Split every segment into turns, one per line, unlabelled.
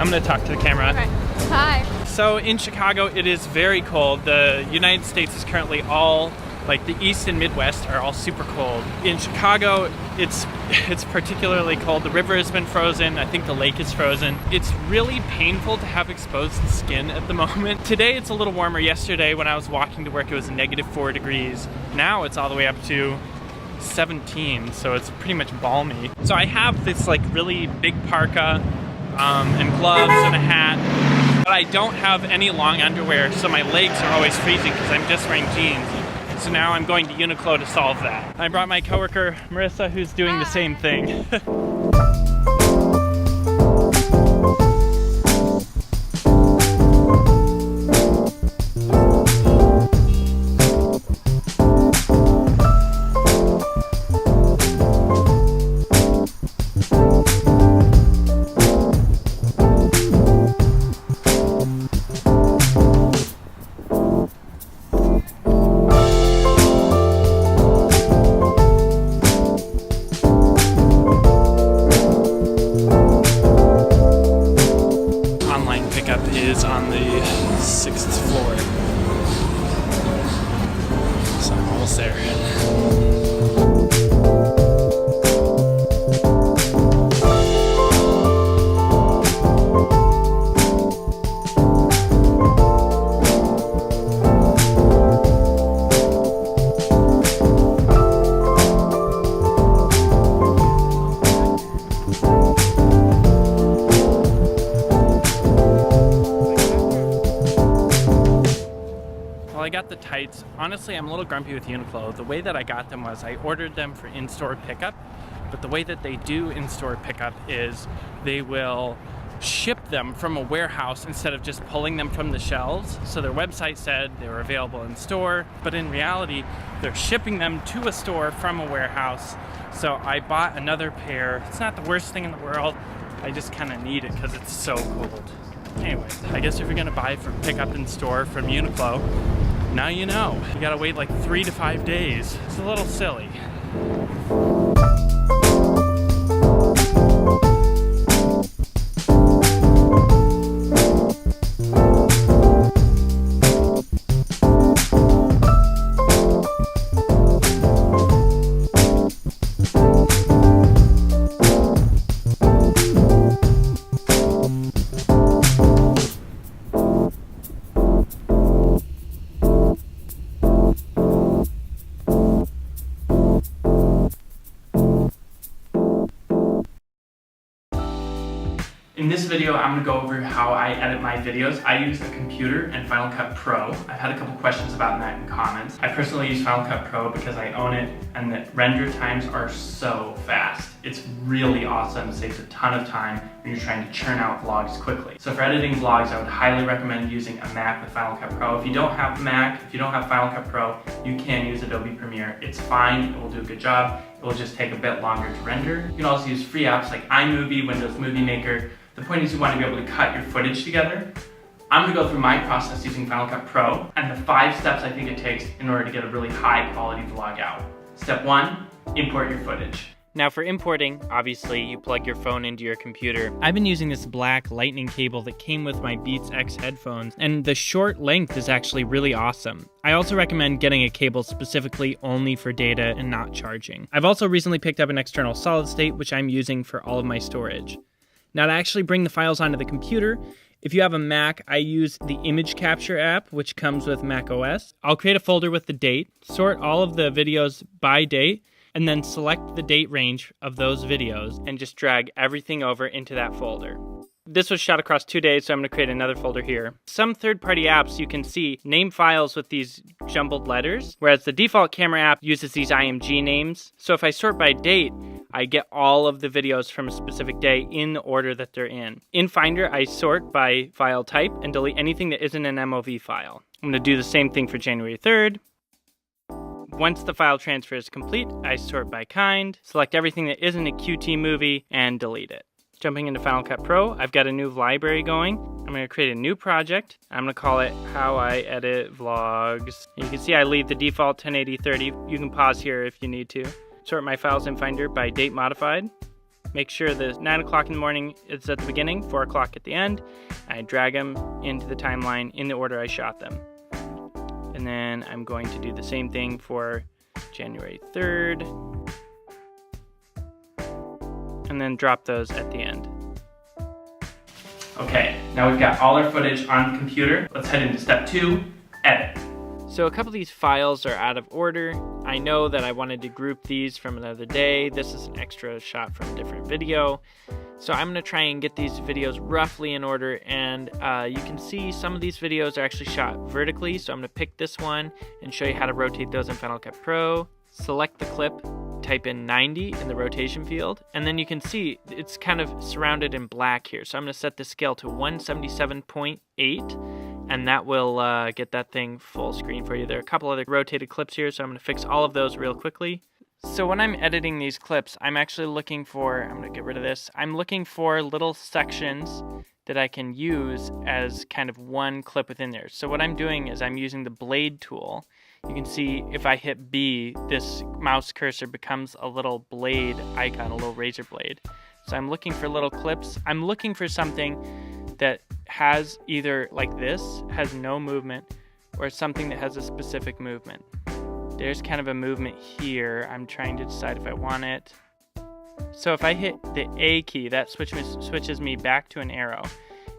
I'm gonna talk to the camera.
Okay. Hi.
So in Chicago, it is very cold. The United States is currently all, like the East and Midwest are all super cold. In Chicago, it's particularly cold. The river has been frozen. I think the lake is frozen. It's really painful to have exposed skin at the moment. Today it's a little warmer. Yesterday when I was walking to work, it was -4 degrees. Now it's all the way up to 17, so it's pretty much balmy. So I have this like really big parka and gloves and a hat, but I don't have any long underwear, so my legs are always freezing because I'm just wearing jeans. So now I'm going to Uniqlo to solve that. I brought my coworker Marissa, who's doing the same thing. Is on the 6th floor. So I'm almost there. I got the tights. Honestly, I'm a little grumpy with Uniqlo. The way that I got them was I ordered them for in-store pickup, but the way that they do in-store pickup is they will ship them from a warehouse instead of just pulling them from the shelves. So their website said they were available in store, but in reality, they're shipping them to a store from a warehouse. So I bought another pair. It's not the worst thing in the world. I just kind of need it because it's so cold. Anyways, I guess if you're gonna buy for pickup in store from Uniqlo, now you know. You gotta wait like 3 to 5 days. It's a little silly. In this video, I'm gonna go over how I edit my videos. I use a computer and Final Cut Pro. I've had a couple questions about that in comments. I personally use Final Cut Pro because I own it and the render times are so fast. It's really awesome, it saves a ton of time when you're trying to churn out vlogs quickly. So for editing vlogs, I would highly recommend using a Mac with Final Cut Pro. If you don't have Mac, if you don't have Final Cut Pro, you can use Adobe Premiere. It's fine, it will do a good job. It will just take a bit longer to render. You can also use free apps like iMovie, Windows Movie Maker. The point is you want to be able to cut your footage together. I'm going to go through my process using Final Cut Pro and the 5 steps I think it takes in order to get a really high quality vlog out. Step 1, import your footage. Now for importing, obviously you plug your phone into your computer. I've been using this black lightning cable that came with my Beats X headphones, and the short length is actually really awesome. I also recommend getting a cable specifically only for data and not charging. I've also recently picked up an external solid state, which I'm using for all of my storage. Now to actually bring the files onto the computer, if you have a Mac, I use the Image Capture app, which comes with Mac OS. I'll create a folder with the date, sort all of the videos by date, and then select the date range of those videos and just drag everything over into that folder. This was shot across 2 days, so I'm going to create another folder here. Some third-party apps you can see name files with these jumbled letters, whereas the default camera app uses these IMG names. So if I sort by date, I get all of the videos from a specific day in the order that they're in. In Finder, I sort by file type and delete anything that isn't an MOV file. I'm going to do the same thing for January 3rd. Once the file transfer is complete, I sort by kind, select everything that isn't a QT movie, and delete it. Jumping into Final Cut Pro, I've got a new library going. I'm going to create a new project. I'm going to call it How I Edit Vlogs. You can see I leave the default 1080-30. You can pause here if you need to. Sort my files in Finder by date modified. make sure the 9 o'clock in the morning is at the beginning, 4 o'clock at the end. I drag them into the timeline in the order I shot them. And then I'm going to do the same thing for January 3rd. And then drop those at the end. Okay, now we've got all our footage on the computer. Let's head into step 2, edit. So a couple of these files are out of order. I know that I wanted to group these from another day. This is an extra shot from a different video. So I'm gonna try and get these videos roughly in order, and you can see some of these videos are actually shot vertically. So I'm gonna pick this one and show you how to rotate those in Final Cut Pro. Select the clip, type in 90 in the rotation field, and then you can see it's kind of surrounded in black here. So I'm gonna set the scale to 177.8. and that will get that thing full screen for you. There are a couple other rotated clips here, so I'm gonna fix all of those real quickly. So when I'm editing these clips, I'm actually looking for, I'm gonna get rid of this, I'm looking for little sections that I can use as kind of one clip within there. So what I'm doing is I'm using the blade tool. You can see if I hit B, this mouse cursor becomes a little blade icon, a little razor blade. So I'm looking for little clips. I'm looking for something that has either like this, has no movement, or something that has a specific movement. There's kind of a movement here. I'm trying to decide if I want it. So if I hit the A key, that switches me back to an arrow,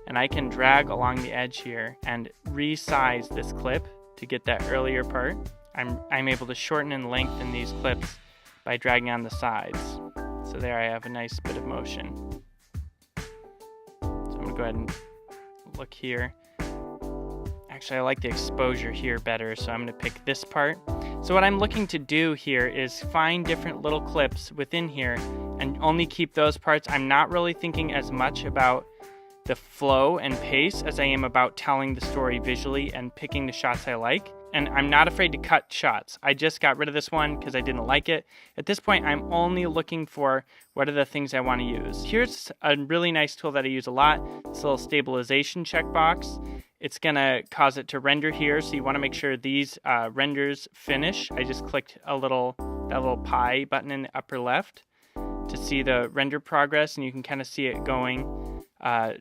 and I can drag along the edge here and resize this clip to get that earlier part. I'm able to shorten and lengthen these clips by dragging on the sides. So there I have a nice bit of motion. So I'm gonna go ahead and look here. Actually, I like the exposure here better, so I'm gonna pick this part. So what I'm looking to do here is find different little clips within here and only keep those parts. I'm not really thinking as much about the flow and pace as I am about telling the story visually and picking the shots I like. And I'm not afraid to cut shots. I just got rid of this one because I didn't like it. At this point, I'm only looking for what are the things I want to use. Here's a really nice tool that I use a lot. It's a little stabilization checkbox. It's gonna cause it to render here, so you want to make sure these renders finish. I just clicked that little pie button in the upper left to see the render progress, and you can kind of see it going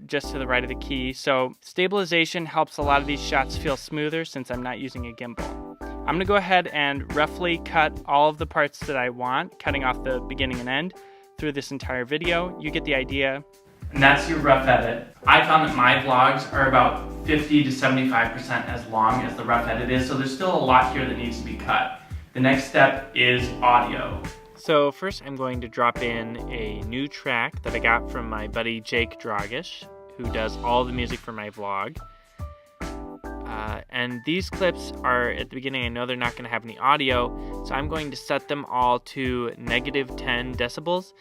just to the right of the key. So stabilization helps a lot of these shots feel smoother since I'm not using a gimbal. I'm gonna go ahead and roughly cut all of the parts that I want, cutting off the beginning and end through this entire video. You get the idea. And that's your rough edit. I found that my vlogs are about 50 to 75% as long as the rough edit is, so there's still a lot here that needs to be cut. The next step is audio. So first I'm going to drop in a new track that I got from my buddy Jake Dragish, who does all the music for my vlog. And these clips are at the beginning, I know they're not going to have any audio, so I'm going to set them all to -10 decibels.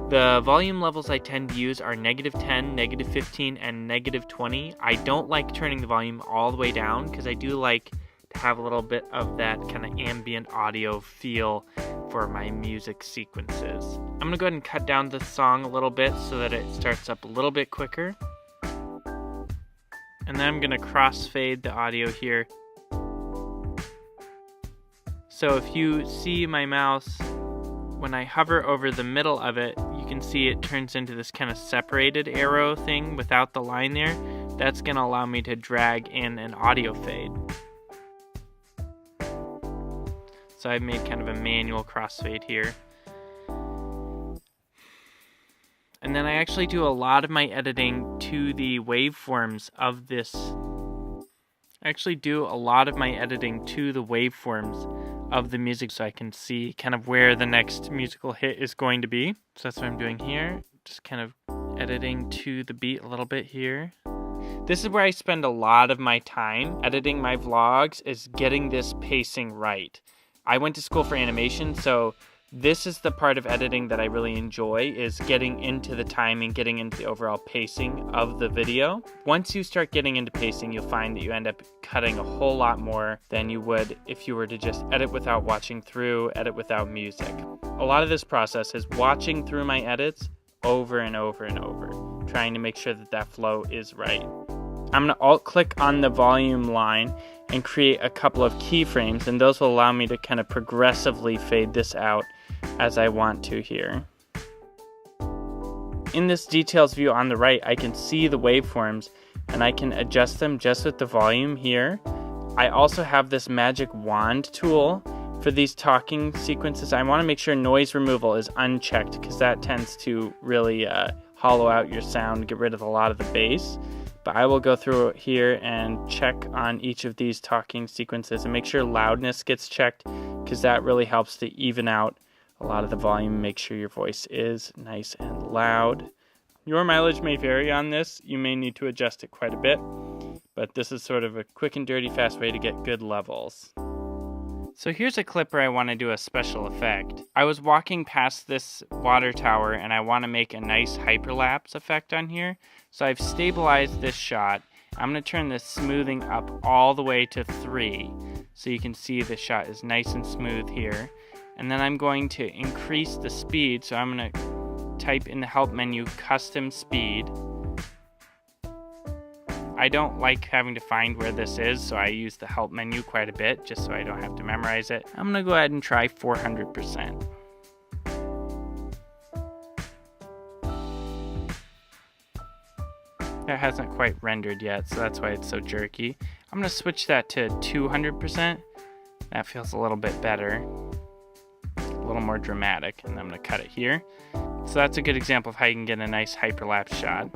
The volume levels I tend to use are -10, -15, and -20. I don't like turning the volume all the way down because I do like to have a little bit of that kind of ambient audio feel for my music sequences. I'm going to go ahead and cut down the song a little bit so that it starts up a little bit quicker. And then I'm going to crossfade the audio here. So if you see my mouse, when I hover over the middle of it, you can see it turns into this kind of separated arrow thing without the line there. That's going to allow me to drag in an audio fade. So I've made kind of a manual crossfade here. And then I actually do a lot of my editing to the waveforms of this. I actually do a lot of my editing to the waveforms of the music so I can see kind of where the next musical hit is going to be. So that's what I'm doing here. Just kind of editing to the beat a little bit here. This is where I spend a lot of my time editing my vlogs, is getting this pacing right. I went to school for animation, so this is the part of editing that I really enjoy, is getting into the timing, getting into the overall pacing of the video. Once you start getting into pacing, you'll find that you end up cutting a whole lot more than you would if you were to just edit without watching through, edit without music. A lot of this process is watching through my edits over and over and over, trying to make sure that that flow is right. I'm going to alt-click on the volume line and create a couple of keyframes, and those will allow me to kind of progressively fade this out as I want to here.
in this details view on the right, I can see the waveforms and I can adjust them just with the volume here. I also have this magic wand tool for these talking sequences. I want to make sure noise removal is unchecked because that tends to really hollow out your sound, get rid of a lot of the bass. But I will go through here and check on each of these talking sequences and make sure loudness gets checked because that really helps to even out a lot of the volume, make sure your voice is nice and loud. Your mileage may vary on this. You may need to adjust it quite a bit, but this is sort of a quick and dirty, fast way to get good levels. So here's a clip where I want to do a special effect. I was walking past this water tower and I want to make a nice hyperlapse effect on here. So I've stabilized this shot. I'm going to turn the smoothing up all the way to 3 so you can see the shot is nice and smooth here. And then I'm going to increase the speed, so I'm going to type in the help menu custom speed. I don't like having to find where this is, so I use the help menu quite a bit just so I don't have to memorize it. I'm going to go ahead and try 400%. That hasn't quite rendered yet, so that's why it's so jerky. I'm going to switch that to 200%. That feels a little bit better. A little more dramatic, and I'm going to cut it here. So that's a good example of how you can get a nice hyperlapse shot.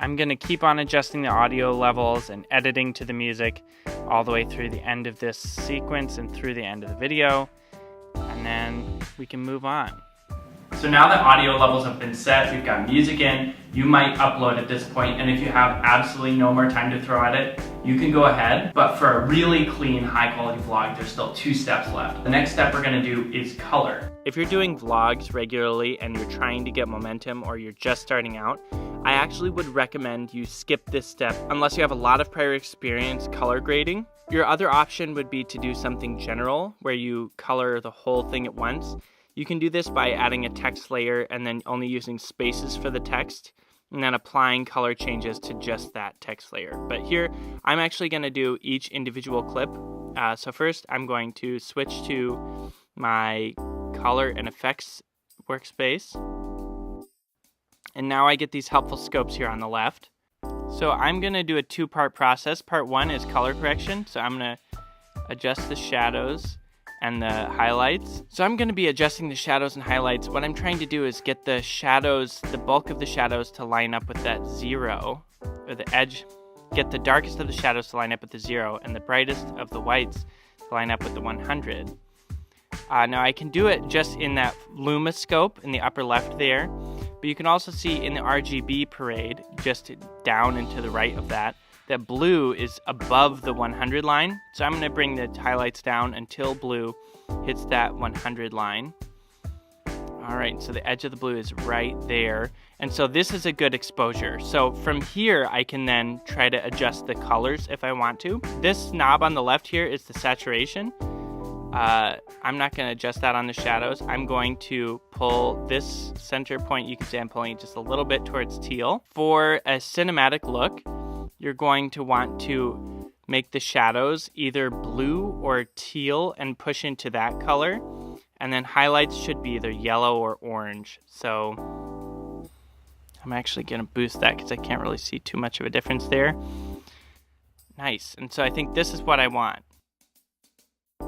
I'm going to keep on adjusting the audio levels and editing to the music all the way through the end of this sequence and through the end of the video, and then we can move on.
So now that audio levels have been set, we've got music in, you might upload at this point, and if you have absolutely no more time to throw at it, you can go ahead. But for a really clean, high quality vlog, there's still 2 steps left. The next step we're gonna do is color.
If you're doing vlogs regularly and you're trying to get momentum or you're just starting out, I actually would recommend you skip this step unless you have a lot of prior experience color grading. Your other option would be to do something general where you color the whole thing at once. You can do this by adding a text layer and then only using spaces for the text and then applying color changes to just that text layer. But here, I'm actually going to do each individual clip. So first, I'm going to switch to my color and effects workspace. And now I get these helpful scopes here on the left. So I'm going to do a 2-part process. Part 1 is color correction. So I'm going to adjust the shadows and the highlights. So I'm going to be adjusting the shadows and highlights. What I'm trying to do is get the shadows, the bulk of the shadows to line up with that 0, or the edge, get the darkest of the shadows to line up with the 0, and the brightest of the whites to line up with the 100. Now I can do it just in that Luma scope in the upper left there, but you can also see in the RGB parade, just down and to the right of that, that blue is above the 100 line. So I'm going to bring the highlights down until blue hits that 100 line. All right, so the edge of the blue is right there. And so this is a good exposure. So from here, I can then try to adjust the colors if I want to. This knob on the left here is the saturation. I'm not going to adjust that on the shadows. I'm going to pull this center point. You can see I'm pulling it just a little bit towards teal. For a cinematic look, you're going to want to make the shadows either blue or teal and push into that color. And then highlights should be either yellow or orange. So I'm actually going to boost that because I can't really see too much of a difference there. Nice. And so I think this is what I want.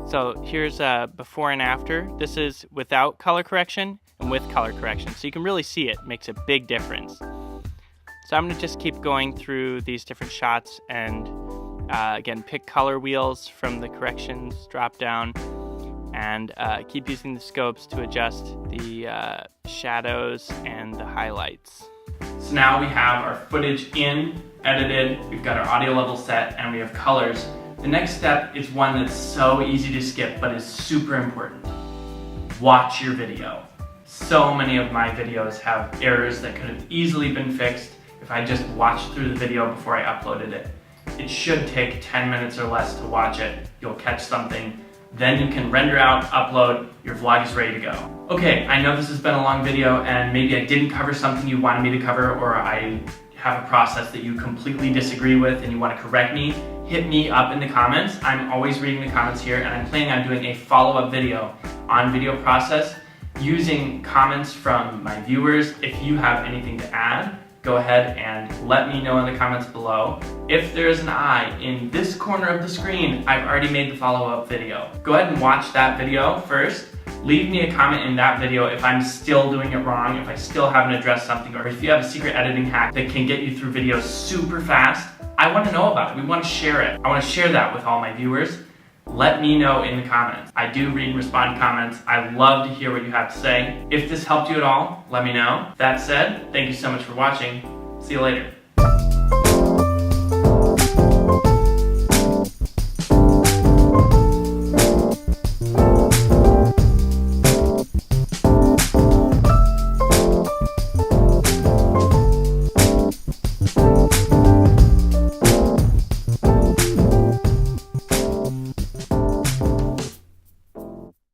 So here's before and after. This is without color correction and with color correction. So you can really see it. It makes a big difference. So I'm going to just keep going through these different shots and again, pick color wheels from the corrections drop down and keep using the scopes to adjust the shadows and the highlights.
So now we have our footage in, edited, we've got our audio level set, and we have colors. The next step is one that's so easy to skip, but is super important. Watch your video. So many of my videos have errors that could have easily been fixed if I just watched through the video before I uploaded it. It should take 10 minutes or less to watch it. You'll catch something. Then you can render out, upload, your vlog is ready to go. Okay, I know this has been a long video and maybe I didn't cover something you wanted me to cover, or I have a process that you completely disagree with and you want to correct me. Hit me up in the comments. I'm always reading the comments here, and I'm planning on doing a follow-up video on video process using comments from my viewers. If you have anything to add, go ahead and let me know in the comments below. If there's an eye in this corner of the screen, I've already made the follow-up video. Go ahead and watch that video first. Leave me a comment in that video if I'm still doing it wrong, if I still haven't addressed something, or if you have a secret editing hack that can get you through videos super fast. I want to know about it. We want to share it. I want to share that with all my viewers. Let me know in the comments. I do read and respond to comments. I love to hear what you have to say. If this helped you at all, let me know. That said, thank you so much for watching. See you later.